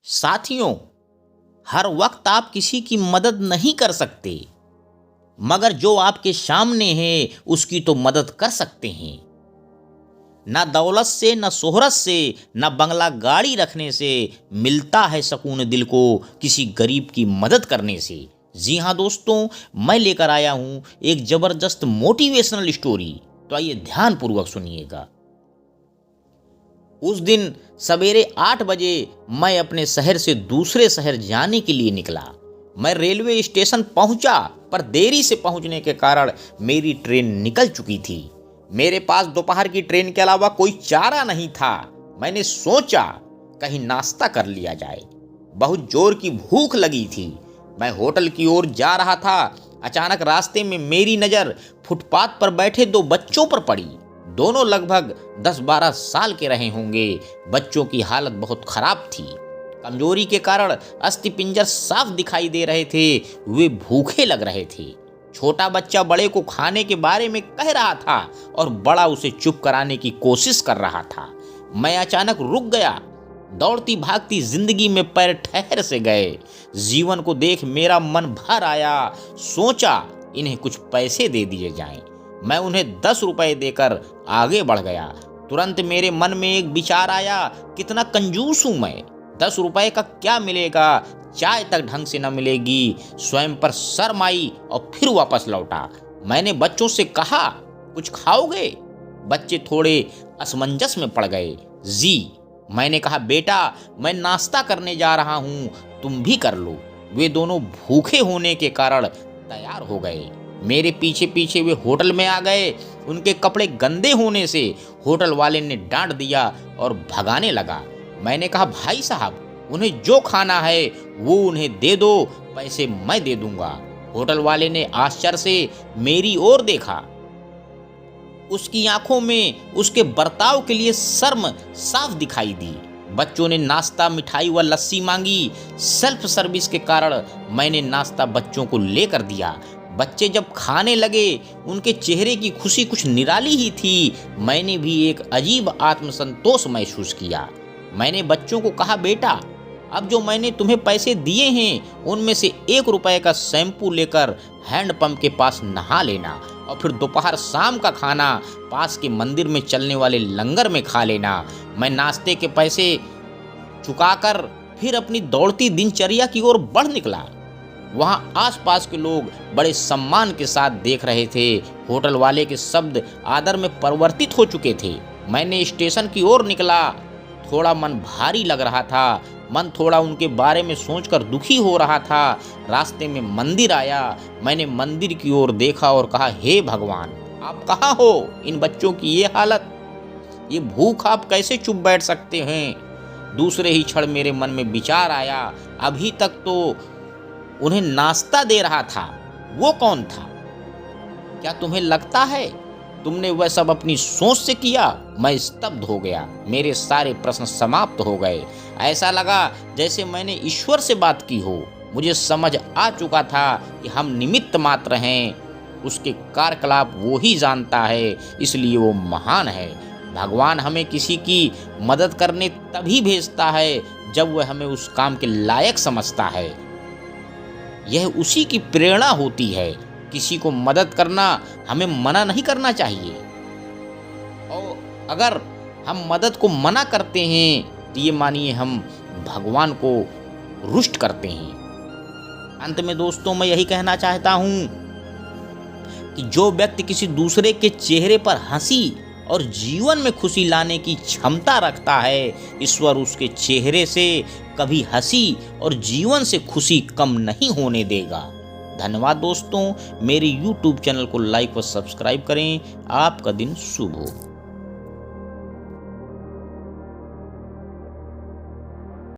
साथियों, हर वक्त आप किसी की मदद नहीं कर सकते, मगर जो आपके सामने है उसकी तो मदद कर सकते हैं। ना दौलत से, ना शोहरत से, ना बंगला गाड़ी रखने से मिलता है सुकून दिल को किसी गरीब की मदद करने से। जी हाँ दोस्तों, मैं लेकर आया हूँ एक ज़बरदस्त मोटिवेशनल स्टोरी, तो आइए ध्यानपूर्वक सुनिएगा। उस दिन सवेरे 8 बजे मैं अपने शहर से दूसरे शहर जाने के लिए निकला। मैं रेलवे स्टेशन पहुंचा, पर देरी से पहुंचने के कारण मेरी ट्रेन निकल चुकी थी। मेरे पास दोपहर की ट्रेन के अलावा कोई चारा नहीं था। मैंने सोचा कहीं नाश्ता कर लिया जाए। बहुत जोर की भूख लगी थी। मैं होटल की ओर जा रहा था। अचानक रास्ते में मेरी नज़र फुटपाथ पर बैठे 2 बच्चों पर पड़ी। दोनों लगभग 10-12 साल के रहे होंगे। बच्चों की हालत बहुत खराब थी। कमजोरी के कारण अस्थिपिंजर साफ दिखाई दे रहे थे। वे भूखे लग रहे थे। छोटा बच्चा बड़े को खाने के बारे में कह रहा था और बड़ा उसे चुप कराने की कोशिश कर रहा था। मैं अचानक रुक गया। दौड़ती भागती जिंदगी में पैर ठहर से गए। जीवन को देख मेरा मन भर आया। सोचा इन्हें कुछ पैसे दे दिए जाएं। मैं उन्हें 10 रुपए देकर आगे बढ़ गया। तुरंत मेरे मन में एक विचार आया, कितना कंजूस हूं मैं। 10 रुपए का क्या मिलेगा, चाय तक ढंग से न मिलेगी। स्वयं पर शर्म आई और फिर वापस लौटा। मैंने बच्चों से कहा, कुछ खाओगे? बच्चे थोड़े असमंजस में पड़ गए। जी, मैंने कहा, बेटा मैं नाश्ता करने जा रहा हूँ, तुम भी कर लो। वे दोनों भूखे होने के कारण तैयार हो गए। मेरे पीछे पीछे वे होटल में आ गए। उनके कपड़े गंदे होने से होटल वाले ने डांट दिया और भगाने लगा। मैंने कहा, भाई साहब उन्हें जो खाना है वो उन्हें दे दो, पैसे मैं दे दूंगा। होटल वाले ने आश्चर्य से मेरी ओर देखा। उसकी आंखों में उसके बर्ताव के लिए शर्म साफ दिखाई दी। बच्चों ने नाश्ता, मिठाई व लस्सी मांगी। सेल्फ सर्विस के कारण मैंने नाश्ता बच्चों को लेकर दिया। बच्चे जब खाने लगे, उनके चेहरे की खुशी कुछ निराली ही थी। मैंने भी एक अजीब आत्मसंतोष महसूस किया। मैंने बच्चों को कहा, बेटा अब जो मैंने तुम्हें पैसे दिए हैं उनमें से 1 रुपए का शैम्पू लेकर हैंडपंप के पास नहा लेना और फिर दोपहर शाम का खाना पास के मंदिर में चलने वाले लंगर में खा लेना। मैं नाश्ते के पैसे चुकाकर फिर अपनी दौड़ती दिनचर्या की ओर बढ़ निकला। वहां आसपास के लोग बड़े सम्मान के साथ देख रहे थे। होटल वाले के शब्द आदर में परिवर्तित हो चुके थे। मैंने स्टेशन की ओर निकला। थोड़ा मन भारी लग रहा था। मन थोड़ा उनके बारे में सोचकर दुखी हो रहा था। रास्ते में मंदिर आया। मैंने मंदिर की ओर देखा और कहा, हे भगवान, आप कहाँ हो? इन बच्चों की ये हालत, ये भूख, आप कैसे चुप बैठ सकते हैं? दूसरे ही क्षण मेरे मन में विचार आया, अभी तक तो उन्हें नाश्ता दे रहा था, वो कौन था? क्या तुम्हें लगता है तुमने वह सब अपनी सोच से किया? मैं स्तब्ध हो गया। मेरे सारे प्रश्न समाप्त हो गए। ऐसा लगा जैसे मैंने ईश्वर से बात की हो। मुझे समझ आ चुका था कि हम निमित्त मात्र हैं। उसके कार्यकलाप वो ही जानता है, इसलिए वो महान है। भगवान हमें किसी की मदद करने तभी भेजता है जब वह हमें उस काम के लायक समझता है। यह उसी की प्रेरणा होती है। किसी को मदद करना हमें मना नहीं करना चाहिए, और अगर हम मदद को मना करते हैं तो ये मानिए हम भगवान को रुष्ट करते हैं। अंत में दोस्तों मैं यही कहना चाहता हूँ कि जो व्यक्ति किसी दूसरे के चेहरे पर हंसी और जीवन में खुशी लाने की क्षमता रखता है, ईश्वर उसके चेहरे से कभी हंसी और जीवन से खुशी कम नहीं होने देगा। धन्यवाद दोस्तों। मेरे YouTube चैनल को लाइक व सब्सक्राइब करें। आपका दिन शुभ हो।